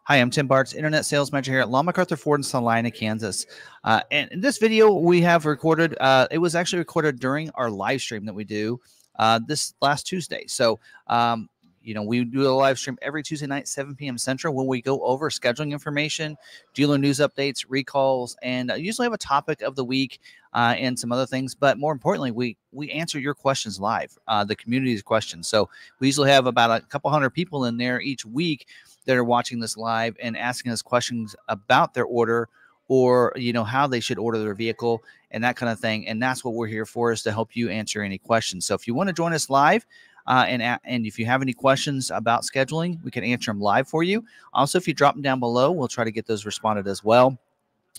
Hi, I'm Tim Bartz, Internet Sales Manager here at McArthur Ford in Salina, Kansas. And in this video, we have recorded, it was actually recorded during our live stream that we do this last Tuesday. So, you know, we do a live stream every Tuesday night, 7 p.m. Central, when we go over scheduling information, dealer news updates, recalls, and usually have a topic of the week and some other things. But more importantly, we answer your questions live, the community's questions. So we usually have about a couple hundred people in there each week that are watching this live and asking us questions about their order, or, you know, how they should order their vehicle and that kind of thing. And that's what we're here for, is to help you answer any questions. So if you want to join us live, and if you have any questions about scheduling, we can answer them live for you. Also, if you drop them down below, we'll try to get those responded as well.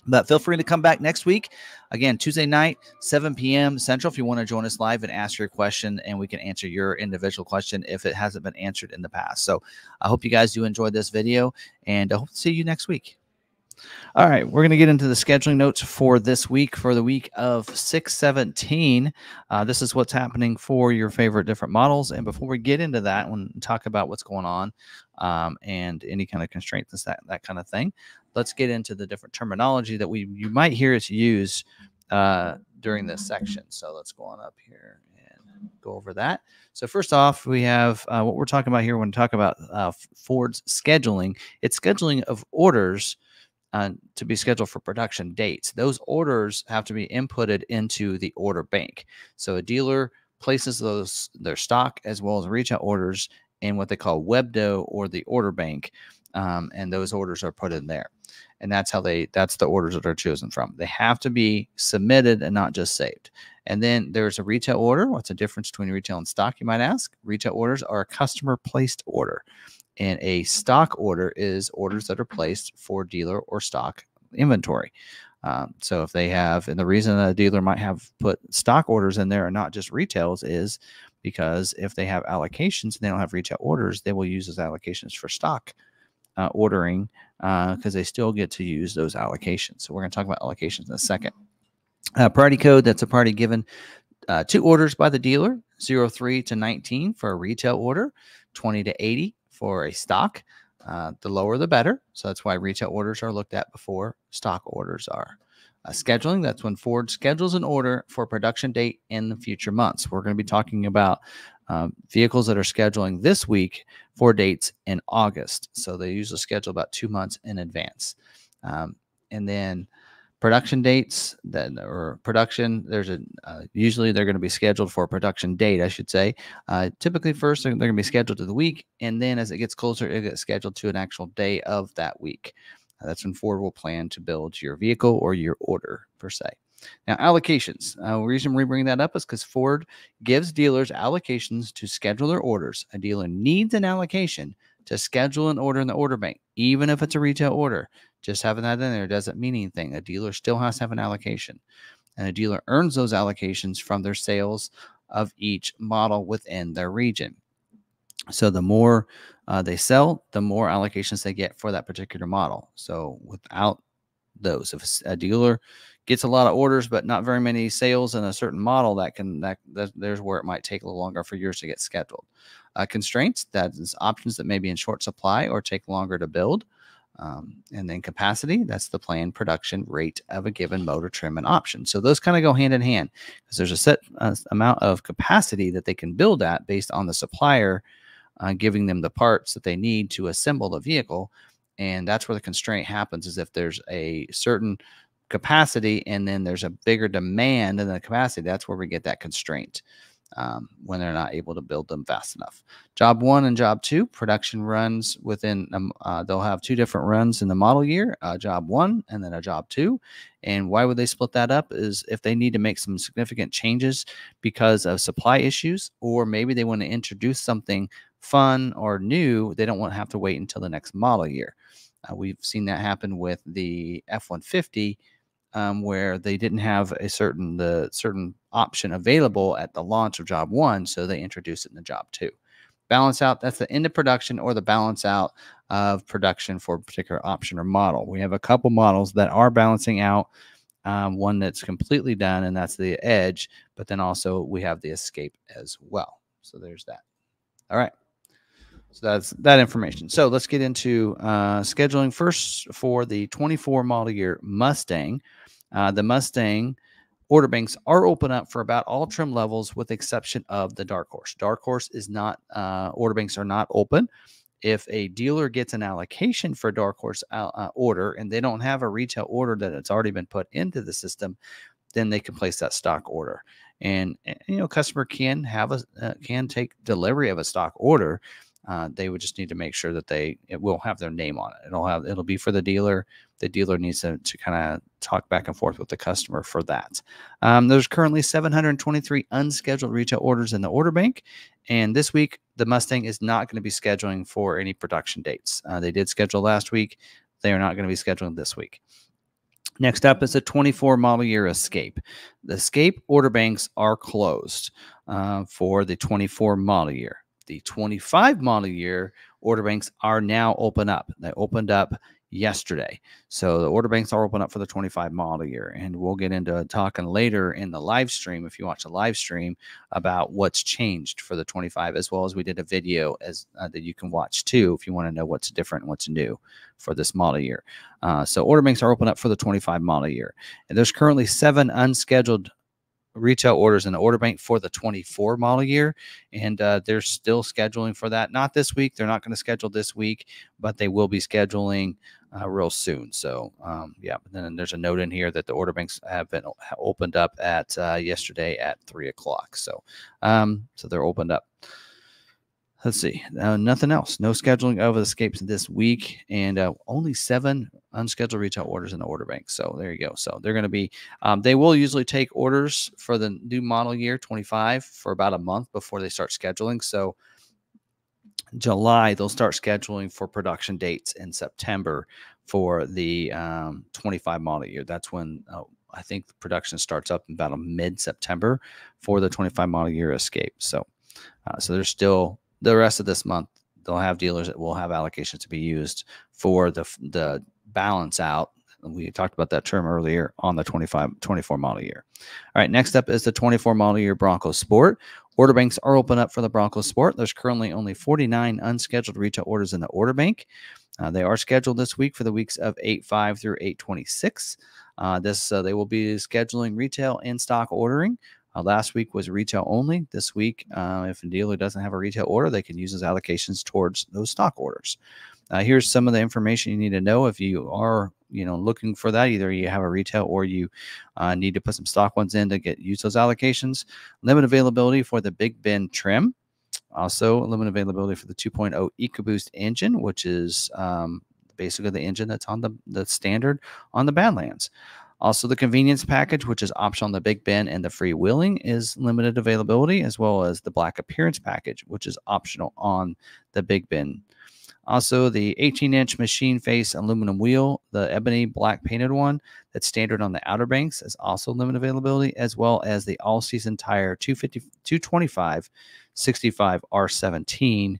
But feel free to come back next week. Again, Tuesday night, 7 p.m. Central, if you want to join us live and ask your question, and we can answer your individual question if it hasn't been answered in the past. So I hope you guys do enjoy this video, and I hope to see you next week. All right, we're going to get into the scheduling notes for this week, for the week of 6/17. This is what's happening for your favorite different models. And before we get into that and talk about what's going on and any kind of constraints, that kind of thing, let's get into the different terminology that you might hear us use during this section. So let's go on up here and go over that. So first off, we have what we're talking about here when we talk about Ford's scheduling. It's scheduling of orders to be scheduled for production dates. Those orders have to be inputted into the order bank. So a dealer places their stock as well as retail orders in what they call WebDo, or the order bank, and those orders are put in there. And that's the orders that are chosen from. They have to be submitted and not just saved. And then there's a retail order. What's the difference between retail and stock, you might ask? Retail orders are a customer placed order. And a stock order is orders that are placed for dealer or stock inventory. So if they have, and the reason a dealer might have put stock orders in there and not just retails is because if they have allocations and they don't have retail orders, they will use those allocations for stock ordering because they still get to use those allocations. So we're going to talk about allocations in a second. Priority code, that's a priority given to orders by the dealer, 03 to 19 for a retail order, 20 to 80 for a stock. The lower the better. So that's why retail orders are looked at before stock orders are. Scheduling, that's when Ford schedules an order for a production date in the future months. We're going to be talking about vehicles that are scheduling this week for dates in August. So they usually schedule about 2 months in advance. And then production dates, usually they're going to be scheduled for a production date, I should say. Typically first they're going to be scheduled to the week, and then as it gets closer, it gets scheduled to an actual day of that week. That's when Ford will plan to build your vehicle or your order per se. Now, allocations. The reason we bring that up is because Ford gives dealers allocations to schedule their orders. A dealer needs an allocation to schedule an order in the order bank, even if it's a retail order. Just having that in there doesn't mean anything. A dealer still has to have an allocation, and a dealer earns those allocations from their sales of each model within their region. So the more they sell, the more allocations they get for that particular model. So without those, if a dealer gets a lot of orders but not very many sales in a certain model, there's where it might take a little longer for yours to get scheduled. Constraints, that is options that may be in short supply or take longer to build. And then capacity, that's the planned production rate of a given motor, trim, and option. So those kind of go hand in hand, because there's a set amount of capacity that they can build at based on the supplier giving them the parts that they need to assemble the vehicle. And that's where the constraint happens, is if there's a certain capacity and then there's a bigger demand than the capacity, that's where we get that constraint. When they're not able to build them fast enough. Job 1 and Job 2, production runs within, they'll have 2 different runs in the model year, Job 1 and then a Job 2. And why would they split that up is if they need to make some significant changes because of supply issues, or maybe they want to introduce something fun or new, they don't want to have to wait until the next model year. We've seen that happen with the F-150, where they didn't have a certain option available at the launch of Job 1, so they introduced it in the Job 2. Balance out, that's the end of production or the balance out of production for a particular option or model. We have a couple models that are balancing out, one that's completely done, and that's the Edge, but then also we have the Escape as well. So there's that. All right. So that's that information. So let's get into scheduling first for the 24 model year Mustang. The Mustang order banks are open up for about all trim levels with the exception of the Dark Horse. Dark Horse is not, order banks are not open. If a dealer gets an allocation for Dark Horse order and they don't have a retail order that it's already been put into the system, then they can place that stock order. And customer can have can take delivery of a stock order. They would just need to make sure that it will have their name on it. It'll be for the dealer. The dealer needs to kind of talk back and forth with the customer for that. There's currently 723 unscheduled retail orders in the order bank. And this week, the Mustang is not going to be scheduling for any production dates. They did schedule last week. They are not going to be scheduling this week. Next up is a 24 model year Escape. The Escape order banks are closed for the 24 model year. The 25 model year order banks are now open up. They opened up yesterday. So the order banks are open up for the 25 model year. And we'll get into talking later in the live stream, if you watch the live stream, about what's changed for the 25, as well as we did a video that you can watch too if you want to know what's different and what's new for this model year. So order banks are open up for the 25 model year. And there's currently 7 unscheduled retail orders in the order bank for the 24 model year, and they're still scheduling for that. Not this week. They're not going to schedule this week, but they will be scheduling real soon. So yeah, but then there's a note in here that the order banks have been opened up at yesterday at 3 o'clock. So so they're opened up. Let's see. Nothing else. No scheduling of Escapes this week, and only 7 unscheduled retail orders in the order bank. So there you go. So they're going to be, they will usually take orders for the new model year 25 for about a month before they start scheduling. So July, they'll start scheduling for production dates in September for the 25 model year. That's when I think the production starts up in about mid-September for the 25 model year Escape. So, so there's still the rest of this month, they'll have dealers that will have allocations to be used for the balance out. We talked about that term earlier on the 24 model year. All right, next up is the 24 model year Bronco Sport. Order banks are open up for the Bronco Sport. There's currently only 49 unscheduled retail orders in the order bank. They are scheduled this week for the weeks of 8/5 through 8/26. They will be scheduling retail in stock ordering. Last week was retail only. This week, if a dealer doesn't have a retail order, they can use those allocations towards those stock orders. Here's some of the information you need to know if you are, looking for that. Either you have a retail or you need to put some stock ones in to use those allocations. Limited availability for the Big Bend trim. Also, limited availability for the 2.0 EcoBoost engine, which is basically the engine that's on the standard on the Badlands. Also, the convenience package, which is optional on the Big Bend, and the freewheeling is limited availability, as well as the black appearance package, which is optional on the Big Bend. Also, the 18-inch machine face aluminum wheel, the ebony black painted one that's standard on the Outer Banks, is also limited availability, as well as the all-season tire 225 65 R17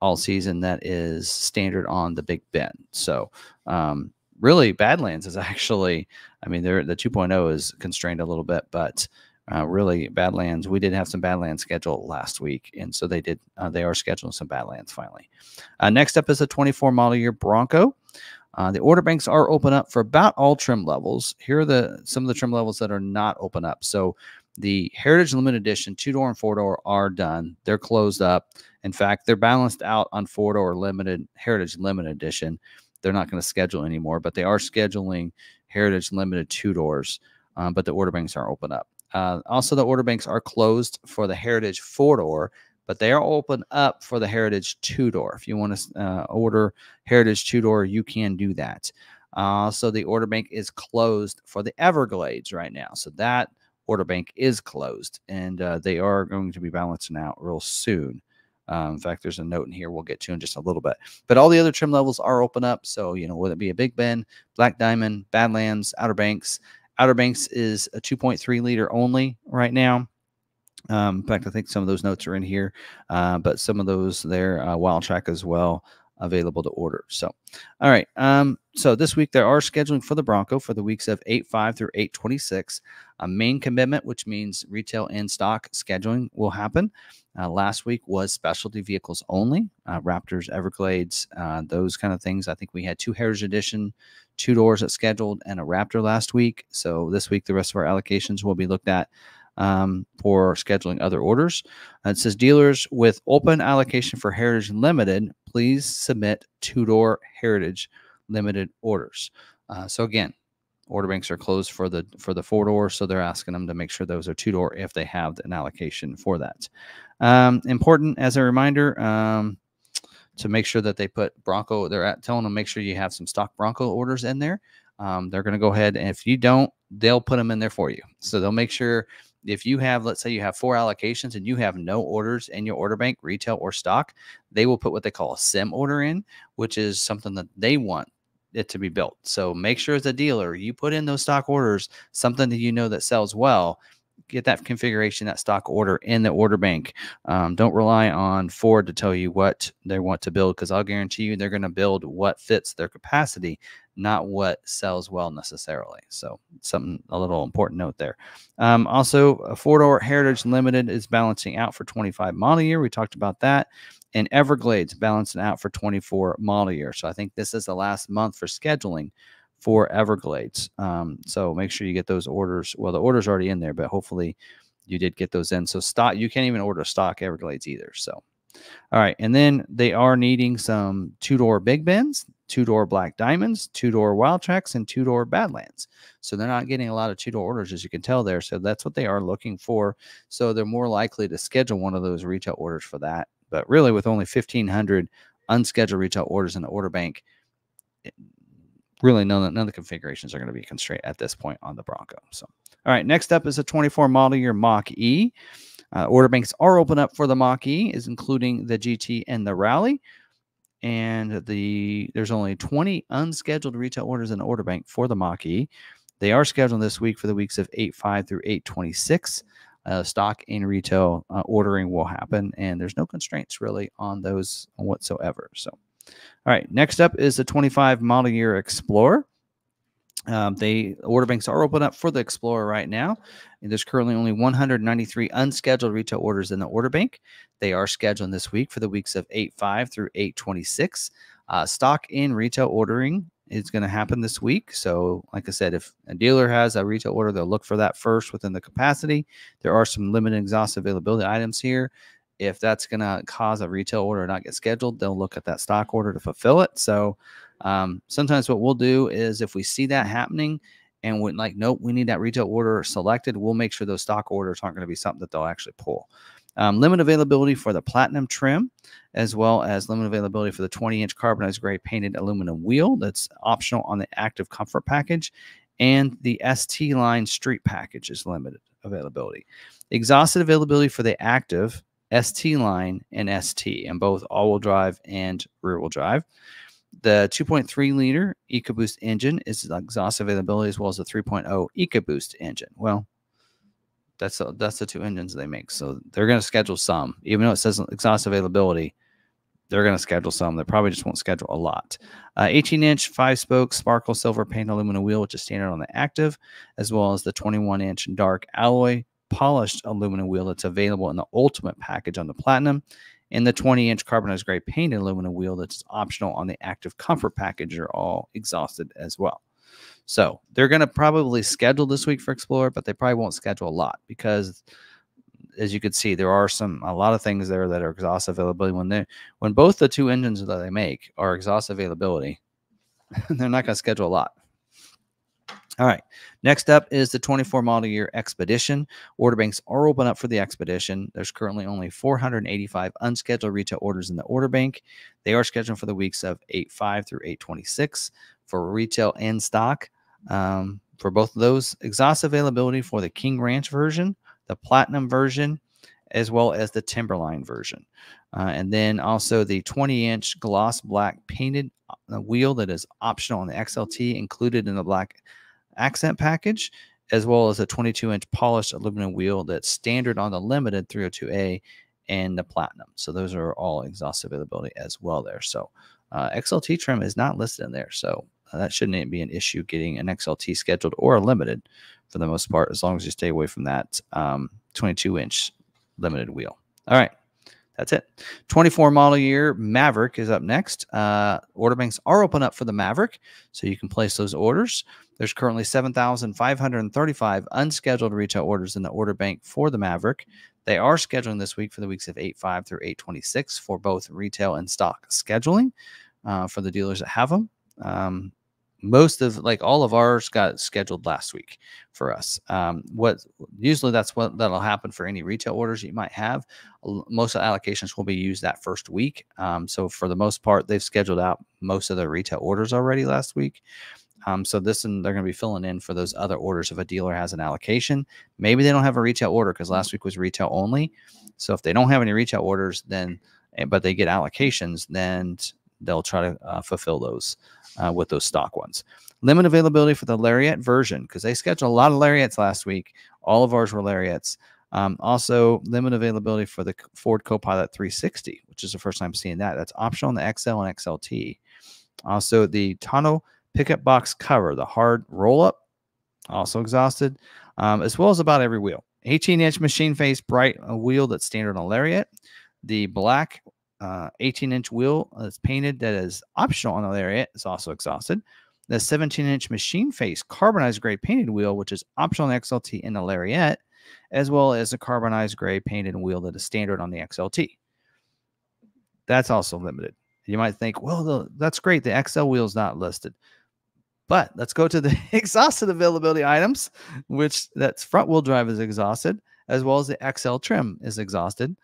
all-season that is standard on the Big Bend. So, really, Badlands is actually, the 2.0 is constrained a little bit, but really Badlands, we did have some Badlands scheduled last week. And so they are scheduling some Badlands finally. Next up is a 24 model year Bronco. The order banks are open up for about all trim levels. Here are some of the trim levels that are not open up. So the Heritage Limited Edition 2-door and 4-door are done. They're closed up. In fact, they're balanced out on 4-door Heritage Limited Edition. They're not going to schedule anymore, but they are scheduling Heritage Limited 2-doors, but the order banks are open up. Also, the order banks are closed for the Heritage 4-door, but they are open up for the Heritage 2-door. If you want to order Heritage 2-door, you can do that. So the order bank is closed for the Everglades right now. So that order bank is closed, and they are going to be balancing out real soon. In fact, there's a note in here we'll get to in just a little bit. But all the other trim levels are open up. So, whether it be a Big Bend, Black Diamond, Badlands, Outer Banks. Outer Banks is a 2.3 liter only right now. In fact, I think some of those notes are in here, but some of those there, Wild Track as well. available to order. So, all right. So this week they are scheduling for the Bronco for the weeks of 8/5 through 8/26. A main commitment, which means retail in stock scheduling, will happen. Last week was specialty vehicles only, Raptors, Everglades, those kind of things. I think we had 2 Heritage Edition 2-doors that scheduled and a Raptor last week. So this week, the rest of our allocations will be looked at for scheduling other orders. It says dealers with open allocation for Heritage Limited, please submit 2-door Heritage Limited orders. So again, order banks are closed for the 4-door, so they're asking them to make sure those are 2-door if they have an allocation for that. Important as a reminder to make sure that they put Bronco. They're telling them make sure you have some stock Bronco orders in there. They're going to go ahead, and if you don't, they'll put them in there for you. So they'll make sure if you have, let's say you have 4 allocations and you have no orders in your order bank, retail or stock, they will put what they call a SIM order in, which is something that they want it to be built. So make sure as a dealer, you put in those stock orders, something that you know that sells well. Get that configuration, that stock order in the order bank. Don't rely on Ford to tell you what they want to build, because I'll guarantee you they're going to build what fits their capacity, not what sells well necessarily. So a little important note there. Also, a 4-door Heritage Limited is balancing out for 25 model year. We talked about that. And Everglades balancing out for 24 model year. So I think this is the last month for scheduling for Everglades. So make sure you get those orders. Well, the order's already in there, but hopefully you did get those in. So stock, you can't even order stock Everglades either. So, all right. And then they are needing some 2-door Big Bends, 2-door Black Diamonds, 2-door Wild Tracks, and 2-door Badlands. So they're not getting a lot of 2-door orders, as you can tell there. So that's what they are looking for. So they're more likely to schedule one of those retail orders for that. But really, with only 1,500 unscheduled retail orders in the order bank, really none of the configurations are going to be constrained at this point on the Bronco. So, all right, next up is a 24 model year Mach-E. Order banks are open up for the Mach-E, is including the GT and the Rally. And there's only 20 unscheduled retail orders in the order bank for the Mach-E. They are scheduled this week for the weeks of 8/5 through 8/26. Stock and retail ordering will happen, and there's no constraints really on those whatsoever. So, all right, next up is the 25 model year Explorer. The order banks are open up for the Explorer right now. And there's currently only 193 unscheduled retail orders in the order bank. They are scheduled this week for the weeks of 8/5 through 8/26. Stock and retail ordering is going to happen this week. So, like I said, if a dealer has a retail order, they'll look for that first within the capacity. There are some limited exhaust availability items here. If that's going to cause a retail order not get scheduled, they'll look at that stock order to fulfill it. So sometimes what we'll do is if we see that happening and we're like, nope, we need that retail order selected, we'll make sure those stock orders aren't going to be something that they'll actually pull. Limited availability for the Platinum trim, as well as limited availability for the 20-inch carbonized gray painted aluminum wheel. That's optional on the Active Comfort package. And the ST line street package is limited availability. Exhausted availability for the Active, ST line, and ST, and both all-wheel drive and rear-wheel drive. The 2.3 liter EcoBoost engine is exhaust availability, as well as the 3.0 EcoBoost engine. Well, that's the 2 engines they make, so they're going to schedule some. Even though it says exhaust availability, they're going to schedule some. They probably just won't schedule a lot. 18-inch 5-spoke sparkle silver paint aluminum wheel, which is standard on the Active, as well as the 21-inch dark alloy polished aluminum wheel that's available in the Ultimate package on the Platinum, and the 20-inch carbonized gray painted aluminum wheel that's optional on the Active Comfort package are all exhausted as well. So they're going to probably schedule this week for Explorer, but they probably won't schedule a lot because, as you can see, there are a lot of things there that are exhaust availability. When both the 2 engines that they make are exhaust availability, they're not going to schedule a lot. All right, next up is the 24 model year Expedition. Order banks are open up for the Expedition. There's currently only 485 unscheduled retail orders in the order bank. They are scheduled for the weeks of 8/5 through 8/26 for retail and stock. For both of those, exhaust availability for the King Ranch version, the Platinum version, as well as the Timberline version. And then also the 20-inch gloss black painted wheel that is optional on the XLT, included in the black accent package, as well as a 22-inch polished aluminum wheel that's standard on the Limited 302A and the Platinum. So those are all exhaust availability as well there. So XLT trim is not listed in there, so that shouldn't be an issue getting an XLT scheduled or a limited for the most part, as long as you stay away from that 22-inch limited wheel. All right, that's it. 24 model year Maverick is up next. Order banks are open up for the Maverick, so you can place those orders. There's currently 7,535 unscheduled retail orders in the order bank for the Maverick. They are scheduling this week for the weeks of 8/5 through 8/26 for both retail and stock scheduling for the dealers that have them. Most of, like, all of ours got scheduled last week for us. Usually that's what that'll happen for any retail orders you might have. Most of the allocations will be used that first week. So for the most part, they've scheduled out most of their retail orders already last week. So they're going to be filling in for those other orders if a dealer has an allocation. Maybe they don't have a retail order because last week was retail only. So if they don't have any retail orders, then but they get allocations, then they'll try to fulfill those with those stock ones. Limit availability for the Lariat version, because they scheduled a lot of Lariats last week. All of ours were Lariats. Also, limit availability for the Ford Copilot 360, which is the first time seeing that. That's optional on the XL and XLT. Also, the tonneau pickup box cover, the hard roll-up, also exhausted, as well as about every wheel. 18-inch machine face bright wheel that's standard on Lariat. The black 18-inch wheel that's painted that is optional on the Lariat is also exhausted. The 17-inch machine face carbonized gray painted wheel, which is optional on the XLT and the Lariat, as well as a carbonized gray painted wheel that is standard on the XLT. That's also limited. You might think, well, that's great. The XL wheel is not listed. But let's go to the exhausted availability items, which that's front wheel drive is exhausted, as well as the XL trim is exhausted.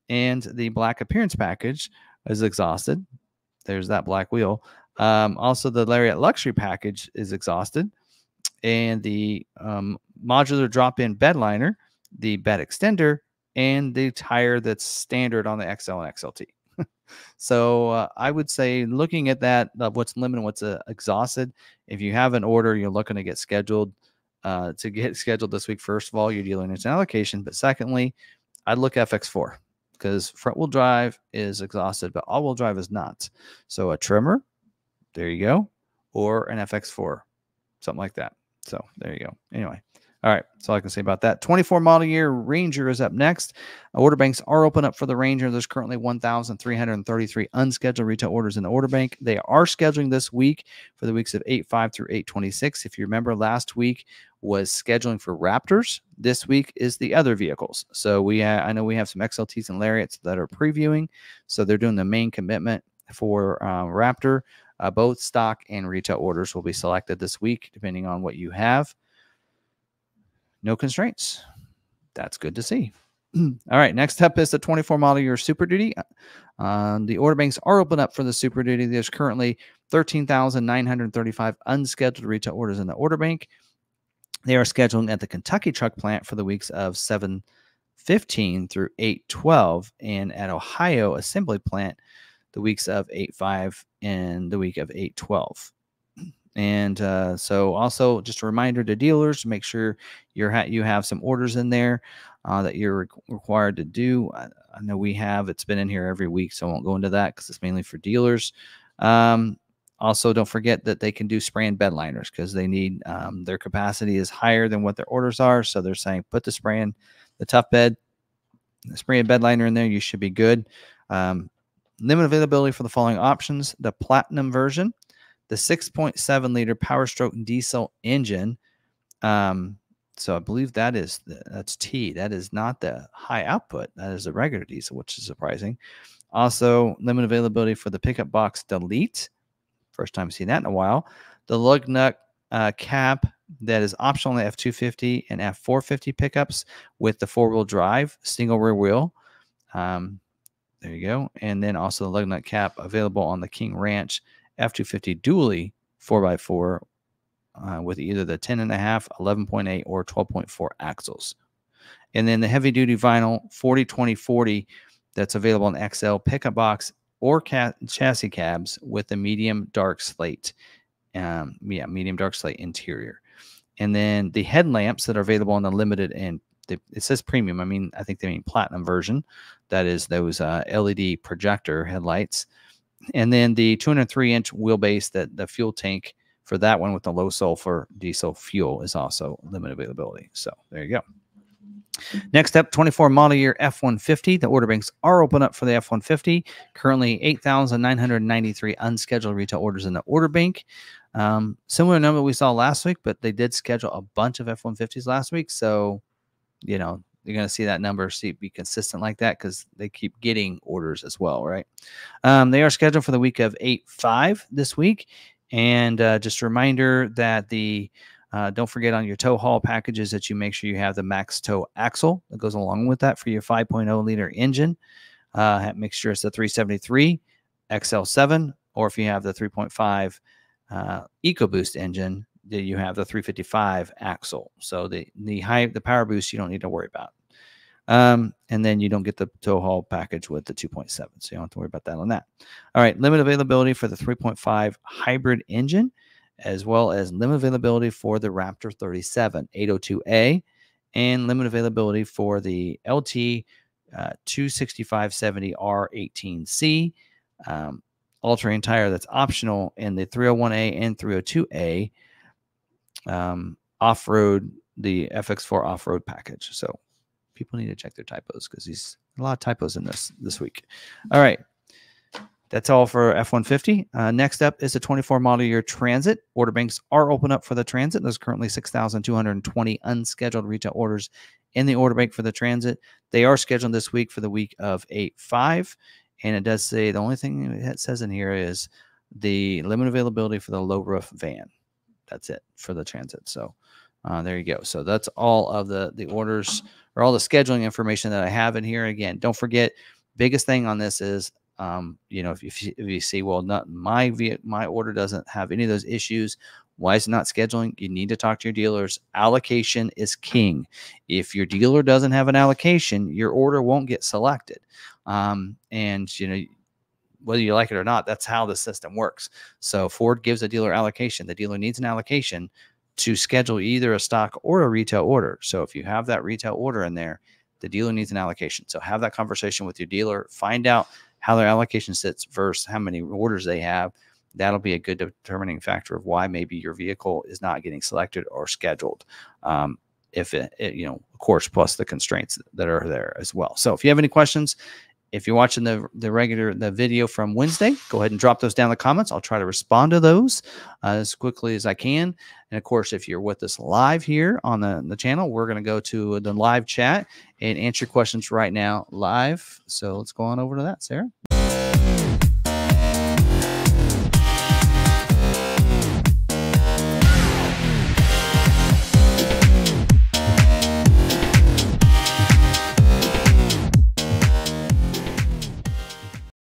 And the black appearance package is exhausted. There's that black wheel. Also, the Lariat luxury package is exhausted. And the modular drop-in bed liner, the bed extender, and the tire that's standard on the XL and XLT. So I would say, looking at that, what's limited, what's exhausted, if you have an order you're looking to get scheduled this week, first of all, you're dealing with an allocation. But secondly, I'd look FX4, because front wheel drive is exhausted, but all wheel drive is not. So a trimmer, there you go, or an FX4, something like that. So there you go. Anyway. All right, that's all I can say about that. 24 model year Ranger is up next. Order banks are open up for the Ranger. There's currently 1,333 unscheduled retail orders in the order bank. They are scheduling this week for the weeks of 8/5 through 8/26. If you remember, last week was scheduling for Raptors. This week is the other vehicles. So I know we have some XLTs and Lariats that are previewing. So they're doing the main commitment for Raptor. Both stock and retail orders will be selected this week, depending on what you have. No constraints. That's good to see. All right, next up is the 24 model year Super Duty. The order banks are open up for the Super Duty. There's currently 13,935 unscheduled retail orders in the order bank. They are scheduling at the Kentucky truck plant for the weeks of 7/15 through 8/12, and at Ohio assembly plant the weeks of 8/5 and the week of 8/12. And so also just a reminder to dealers to make sure you have some orders in there that you're required to do. I know we have. It's been in here every week, so I won't go into that because it's mainly for dealers. Also, don't forget that they can do spray and bed liners, because they need their capacity is higher than what their orders are. So they're saying put the spray and the tough bed, the spray and bed liner in there. You should be good. Limit availability for the following options: the Platinum version, the 6.7 liter Power Stroke diesel engine. So I believe that's T. That is not the high output. That is a regular diesel, which is surprising. Also, limit availability for the pickup box Delete. First time seeing that in a while. The lug nut cab that is optional on the F250 and F450 pickups with the 4-wheel drive single rear wheel. There you go. And then also the lug nut cap available on the King Ranch F250 dually 4x4 with either the 10.5, 11.8, or 12.4 axles. And then the heavy duty vinyl 40/20/40 that's available in XL pickup box or chassis cabs with the medium dark slate. Medium dark slate interior. And then the headlamps that are available in the limited and it says premium. I think they mean platinum version. That is those LED projector headlights. And then the 203-inch wheelbase, that the fuel tank for that one with the low sulfur diesel fuel is also limited availability. So there you go. Next up, 24 model year F-150. The order banks are open up for the F-150. Currently 8,993 unscheduled retail orders in the order bank. Similar number we saw last week, but they did schedule a bunch of F-150s last week. So, you know, you're going to see that number be consistent like that because they keep getting orders as well, right? They are scheduled for the week of 8/5 this week. And just a reminder that don't forget on your tow haul packages that you make sure you have the max tow axle that goes along with that for your 5.0 liter engine. Make sure it's the 373 XL7, or if you have the 3.5 EcoBoost engine, that you have the 355 axle. So the power boost you don't need to worry about. And then you don't get the tow haul package with the 2.7, so you don't have to worry about that on that. All right, limited availability for the 3.5 hybrid engine, as well as limited availability for the Raptor 37 802A, and limited availability for the LT 265/70R18C all-terrain tire that's optional in the 301A and 302A off-road, the FX4 off-road package. So people need to check their typos because there's a lot of typos in this week. All right. That's all for F-150. Next up is the 24 model year Transit. Order banks are open up for the Transit. There's currently 6,220 unscheduled retail orders in the order bank for the Transit. They are scheduled this week for the week of 8/5. And it does say the only thing it says in here is the limited availability for the low roof van. That's it for the Transit. So there you go. So that's all of the orders, or all the scheduling information that I have in here. Again, don't forget, biggest thing on this is, you know, if you see, well, not my order doesn't have any of those issues, why is it not scheduling? You need to talk to your dealers. Allocation is king. If your dealer doesn't have an allocation, your order won't get selected. And you know, whether you like it or not, that's how the system works. So Ford gives a dealer allocation. The dealer needs an allocation to schedule either a stock or a retail order. So if you have that retail order in there, the dealer needs an allocation. So have that conversation with your dealer. Find out how their allocation sits versus how many orders they have. That'll be a good determining factor of why maybe your vehicle is not getting selected or scheduled. If it, you know, of course, plus the constraints that are there as well. So if you have any questions, if you're watching the video from Wednesday, go ahead and drop those down in the comments. I'll try to respond to those as quickly as I can. And of course, if you're with us live here on the channel, we're going to go to the live chat and answer questions right now live. So let's go on over to that, Sarah.